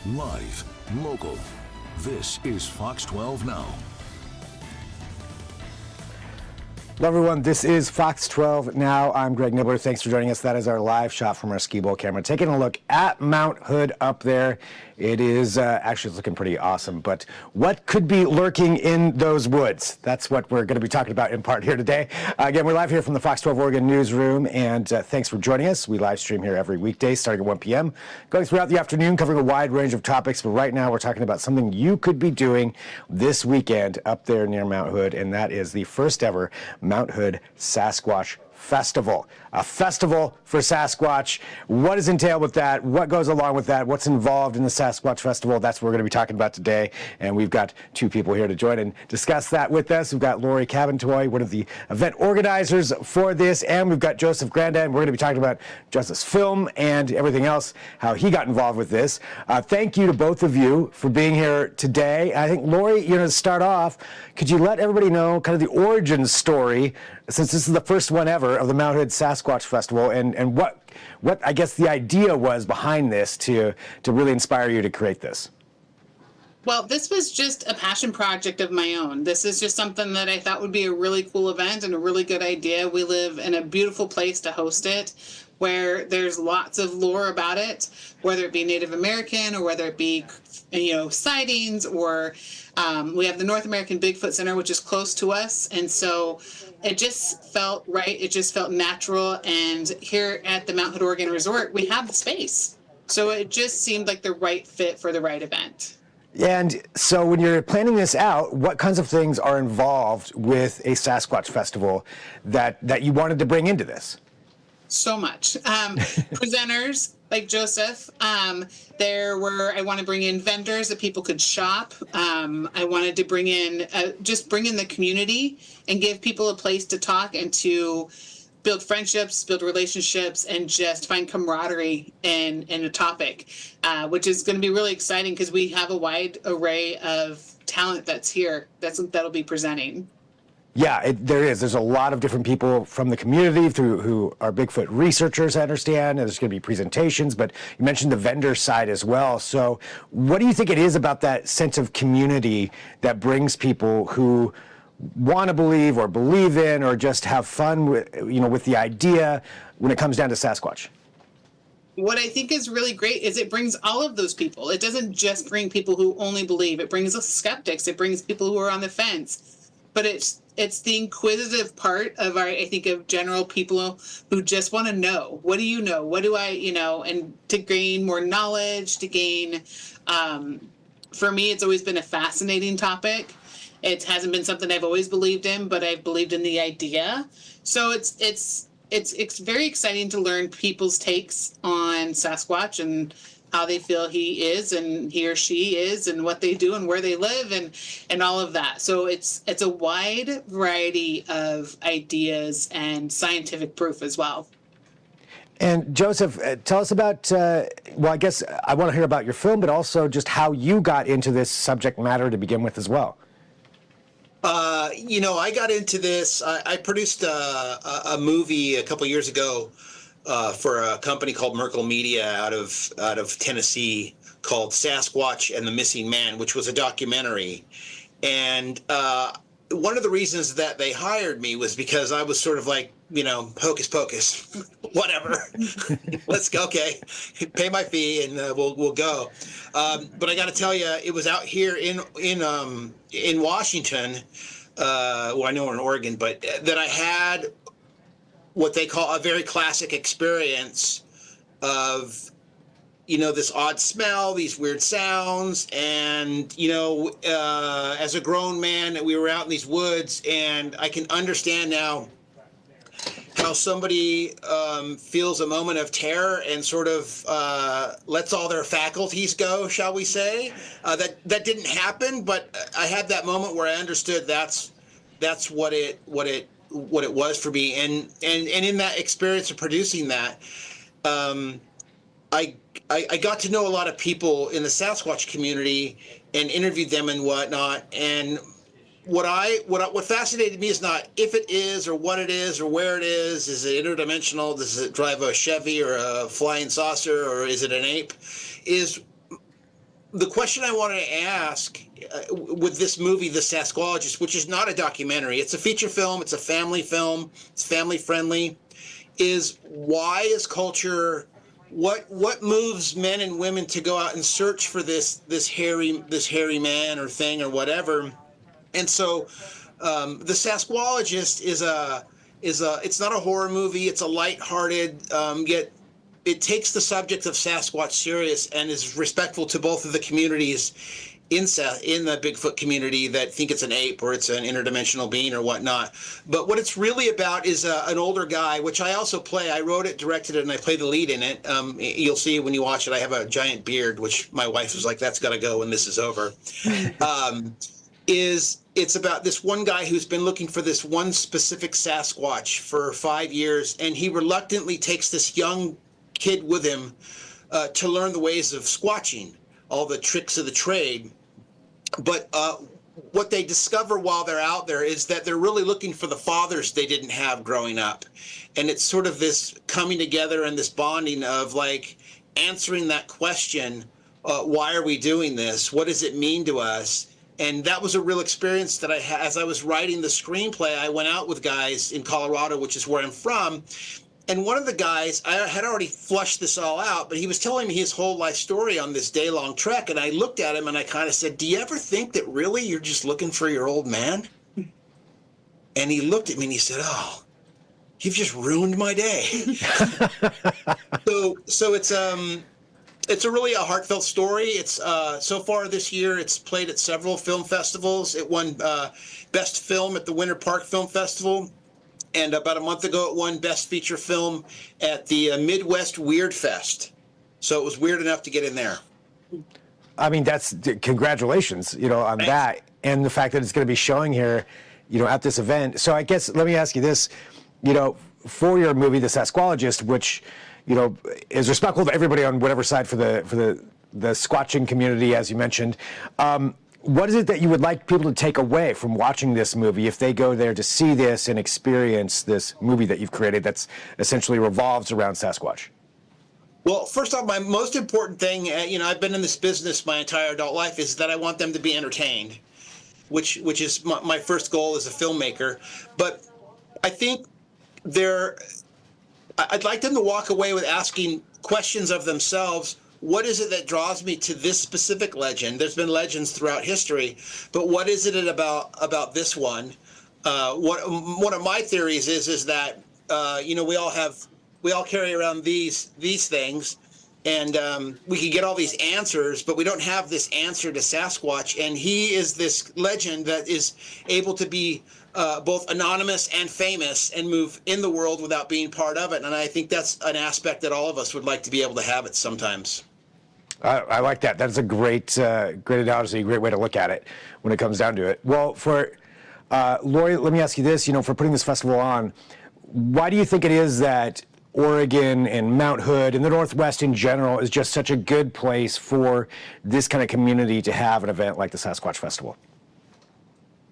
Live, local. This is Fox 12 Now. Hello, everyone. This is Fox 12 Now. I'm Greg Nibbler. Thanks for joining us. That is our live shot from our ski bowl camera. Taking a look at Mount Hood up there. It is actually it's looking pretty awesome. But what could be lurking in those woods? That's what we're going to be talking about in part here today. Again, we're live here from the Fox 12 Oregon newsroom, and thanks for joining us. We live stream here every weekday starting at 1 p.m., going throughout the afternoon, covering a wide range of topics. But right now, we're talking about something you could be doing this weekend up there near Mount Hood, and that is the first ever Mount Hood Sasquatch Festival. A festival for Sasquatch. What is entailed with that? What goes along with that? What's involved in the Sasquatch Festival? That's what we're going to be talking about today. And we've got two people here to join and discuss that with us. We've got Lori Cabantoy, one of the event organizers for this, and we've got Joseph Granda, and we're going to be talking about Joseph's film and everything else, how he got involved with this. Thank you to both of you for being here today. I think, Lori, to start off, could you let everybody know kind of the origin story, since this is the first one ever of the Mount Hood Sasquatch Festival, and what I guess the idea was behind this to really inspire you to create this? Well, this was just a passion project of my own. This is just something that I thought would be a really cool event and a really good idea. We live in a beautiful place to host it, where there's lots of lore about it, whether it be Native American or whether it be, sightings, or we have the North American Bigfoot Center, which is close to us. And so it just felt right. It just felt natural. And here at the Mount Hood, Oregon Resort, we have the space. So it just seemed like the right fit for the right event. And so when you're planning this out, what kinds of things are involved with a Sasquatch festival that you wanted to bring into this? So much. Presenters like Joseph. I want to bring in vendors that people could shop. I wanted to bring in the community and give people a place to talk and to build friendships, build relationships, and just find camaraderie in a topic, which is going to be really exciting because we have a wide array of talent that's here that'll be presenting. Yeah, there is. There's a lot of different people from the community who are Bigfoot researchers, I understand, and there's going to be presentations, but you mentioned the vendor side as well. So what do you think it is about that sense of community that brings people who want to believe or believe in or just have fun with the idea when it comes down to Sasquatch? What I think is really great is it brings all of those people. It doesn't just bring people who only believe. It brings skeptics. It brings people who are on the fence. But it's the inquisitive part of of general people who just want to know. What do you know? What do I, and to gain more knowledge, to gain, for me, it's always been a fascinating topic. It hasn't been something I've always believed in, but I've believed in the idea. So it's very exciting to learn people's takes on Sasquatch and how they feel he is and he or she is and what they do and where they live and all of that. So it's a wide variety of ideas and scientific proof as well. And Joseph, tell us about, I guess I want to hear about your film, but also just how you got into this subject matter to begin with as well. I got into this. I produced a movie a couple years ago for a company called Merkle Media out of Tennessee called Sasquatch and the Missing Man, which was a documentary. And one of the reasons that they hired me was because I was sort of like, hocus pocus, whatever. Let's go. Okay, pay my fee and we'll go. But I got to tell you, it was out here in Washington. I know we're in Oregon, but that I had what they call a very classic experience of, this odd smell, these weird sounds. And, as a grown man, we were out in these woods, and I can understand now how somebody feels a moment of terror and sort of lets all their faculties go, shall we say. That didn't happen, but I had that moment where I understood that's what it was for me, and in that experience of producing that, I got to know a lot of people in the Sasquatch community and interviewed them and whatnot. And what fascinated me is not if it is or what it is or where it is. Is it interdimensional? Does it drive a Chevy or a flying saucer, or is it an ape? Is the question I wanted to ask with this movie, The Sasqualogist, which is not a documentary, it's a feature film, it's a family film, it's family friendly, is why is culture, what moves men and women to go out and search for this hairy man or thing or whatever? And so The Sasqualogist is it's not a horror movie, it's a lighthearted, yet it takes the subject of Sasquatch serious and is respectful to both of the communities in the Bigfoot community that think it's an ape or it's an interdimensional being or whatnot. But what it's really about is an older guy, which I also play. I wrote it, directed it, and I play the lead in it. You'll see when you watch it, I have a giant beard, which my wife was like, that's got to go when this is over. It's about this one guy who's been looking for this one specific Sasquatch for 5 years, and he reluctantly takes this young kid with him to learn the ways of squatching, all the tricks of the trade. But what they discover while they're out there is that they're really looking for the fathers they didn't have growing up. And it's sort of this coming together and this bonding of like answering that question, why are we doing this? What does it mean to us? And that was a real experience that I had. As I was writing the screenplay, I went out with guys in Colorado, which is where I'm from. And one of the guys, I had already flushed this all out, but he was telling me his whole life story on this day-long trek. And I looked at him and I kind of said, do you ever think that really you're just looking for your old man? And he looked at me and he said, oh, you've just ruined my day. So it's a really a heartfelt story. It's so far this year, it's played at several film festivals. It won Best Film at the Winter Park Film Festival. And about a month ago, it won Best Feature Film at the Midwest Weird Fest. So it was weird enough to get in there. I mean, that's congratulations, on Thanks. that, and the fact that it's going to be showing here, at this event. So I guess let me ask you this, for your movie, The Sasqualogist, which, is respectful to everybody on whatever side for the squatching community, as you mentioned. What is it that you would like people to take away from watching this movie if they go there to see this and experience this movie that you've created that's essentially revolves around Sasquatch? Well, first off, my most important thing, I've been in this business my entire adult life, is that I want them to be entertained, which is my first goal as a filmmaker. But I think I'd like them to walk away with asking questions of themselves. What is it that draws me to this specific legend? There's been legends throughout history, but what is it about this one? One of my theories is that we all carry around these things, and we can get all these answers, but we don't have this answer to Sasquatch. And he is this legend that is able to be both anonymous and famous and move in the world without being part of it. And I think that's an aspect that all of us would like to be able to have it sometimes. I like that. That's a great analogy, great way to look at it when it comes down to it. Well, for Lori, let me ask you this, for putting this festival on, why do you think it is that Oregon and Mount Hood and the Northwest in general is just such a good place for this kind of community to have an event like the Sasquatch Festival?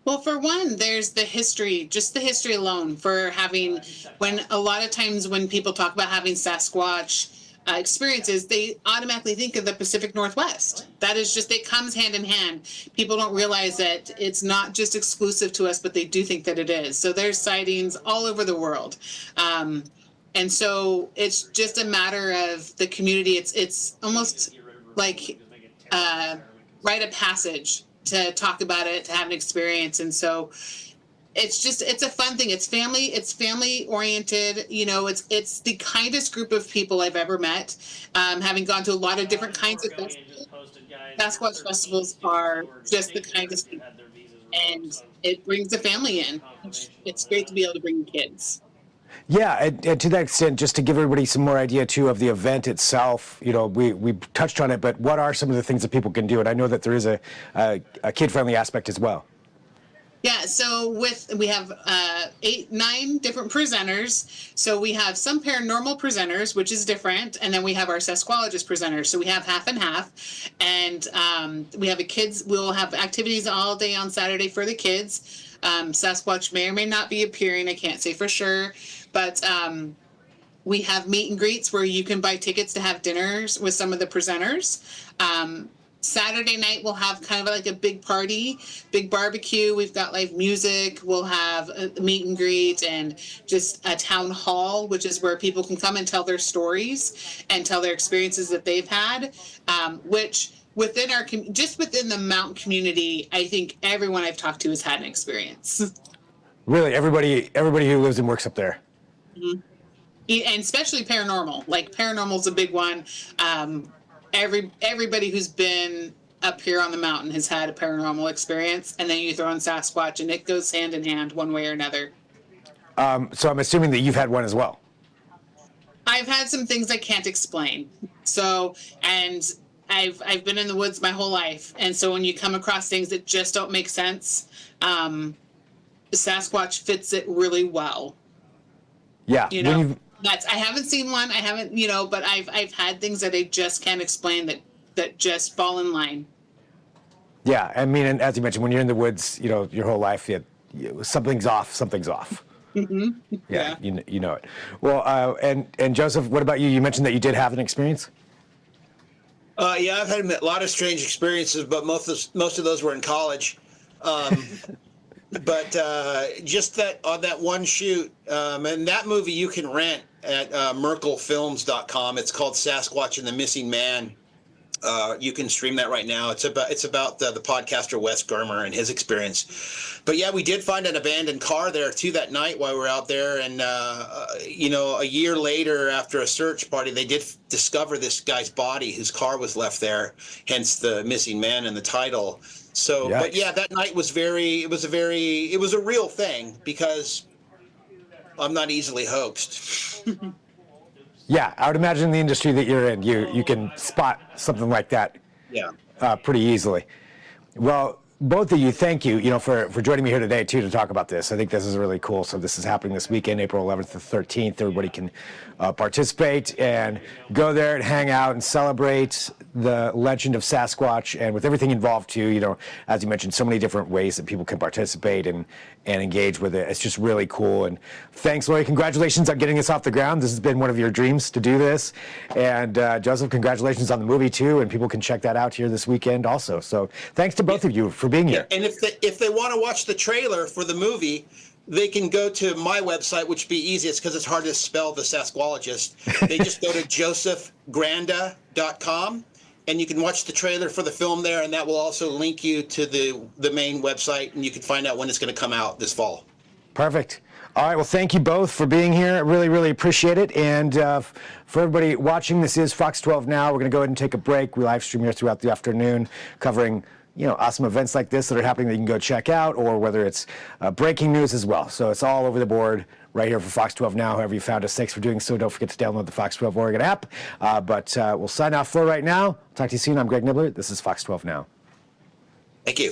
Well, for one, there's the history, just the history alone for having, when a lot of times when people talk about having Sasquatch experiences, they automatically think of the Pacific Northwest. That is just, it comes hand in hand. People don't realize that it's not just exclusive to us, but they do think that it is. So there's sightings all over the world. And so it's just a matter of the community. It's almost like rite of passage to talk about it, to have an experience. And so it's a fun thing. It's family oriented. It's the kindest group of people I've ever met. Having gone to a lot of different kinds of festivals, Sasquatch festivals are just the kindest people. And it brings the family in. It's great to be able to bring kids. Yeah, and to that extent, just to give everybody some more idea too of the event itself, we touched on it, but what are some of the things that people can do? And I know that there is a kid-friendly aspect as well. Yeah, so we have 9 different presenters. So we have some paranormal presenters, which is different, and then we have our Sasqualogist presenters. So we have half and half, and we have we'll have activities all day on Saturday for the kids. Sasquatch may or may not be appearing, I can't say for sure, but we have meet and greets where you can buy tickets to have dinners with some of the presenters. Saturday night we'll have kind of like a big party, big barbecue. We've got live music. We'll have a meet and greet and just a town hall, which is where people can come and tell their stories and tell their experiences that they've had, which within our just within the mountain community, I think everyone I've talked to has had an experience. Really, everybody who lives and works up there. Mm-hmm. And especially paranormal. Like paranormal's a big one. Everybody who's been up here on the mountain has had a paranormal experience, and then you throw in Sasquatch, and it goes hand in hand one way or another. So I'm assuming that you've had one as well. I've had some things I can't explain. So, and I've been in the woods my whole life, and so when you come across things that just don't make sense, Sasquatch fits it really well. Yeah, you know. I haven't seen one. I haven't, but I've had things that I just can't explain that just fall in line. Yeah, I mean, and as you mentioned, when you're in the woods, your whole life, something's off. Mm-hmm. Yeah. You know it. Well, and Joseph, what about you? You mentioned that you did have an experience. Yeah, I've had a lot of strange experiences, but most of those were in college. But just that on that one shoot, and that movie you can rent at merkelfilms.com. It's called Sasquatch and the Missing Man. You can stream that right now. It's about the podcaster Wes Germer and his experience. But yeah, we did find an abandoned car there too that night while we were out there. And a year later, after a search party, they did discover this guy's body. His car was left there, hence the Missing Man and the title. So, Yikes. But yeah, that night was it was a real thing because I'm not easily hoaxed. Yeah, I would imagine the industry that you're in, you can spot something like that. Yeah. Pretty easily. Well, both of you, thank you, for joining me here today too to talk about this. I think this is really cool. So this is happening this weekend, April 11th to 13th. Everybody can participate and go there and hang out and celebrate the legend of Sasquatch, and with everything involved too. As you mentioned, so many different ways that people can participate and engage with it. It's just really cool. And thanks, Lori. Congratulations on getting this off the ground. This has been one of your dreams to do this. And Joseph, congratulations on the movie too. And people can check that out here this weekend also. So thanks to both of you for being here. And if they want to watch the trailer for the movie, they can go to my website, which would be easiest because it's hard to spell the Sasqualogist. They just go to josephgranda.com, and you can watch the trailer for the film there, and that will also link you to the main website, and you can find out when it's going to come out this fall. Perfect. All right, well, thank you both for being here. I really, really appreciate it. And for everybody watching, this is Fox 12 Now. We're going to go ahead and take a break. We live stream here throughout the afternoon covering awesome events like this that are happening that you can go check out, or whether it's breaking news as well. So it's all over the board right here for Fox 12 Now. However you found us, thanks for doing so. Don't forget to download the Fox 12 Oregon app. But we'll sign off for right now. Talk to you soon. I'm Greg Nibbler. This is Fox 12 Now. Thank you.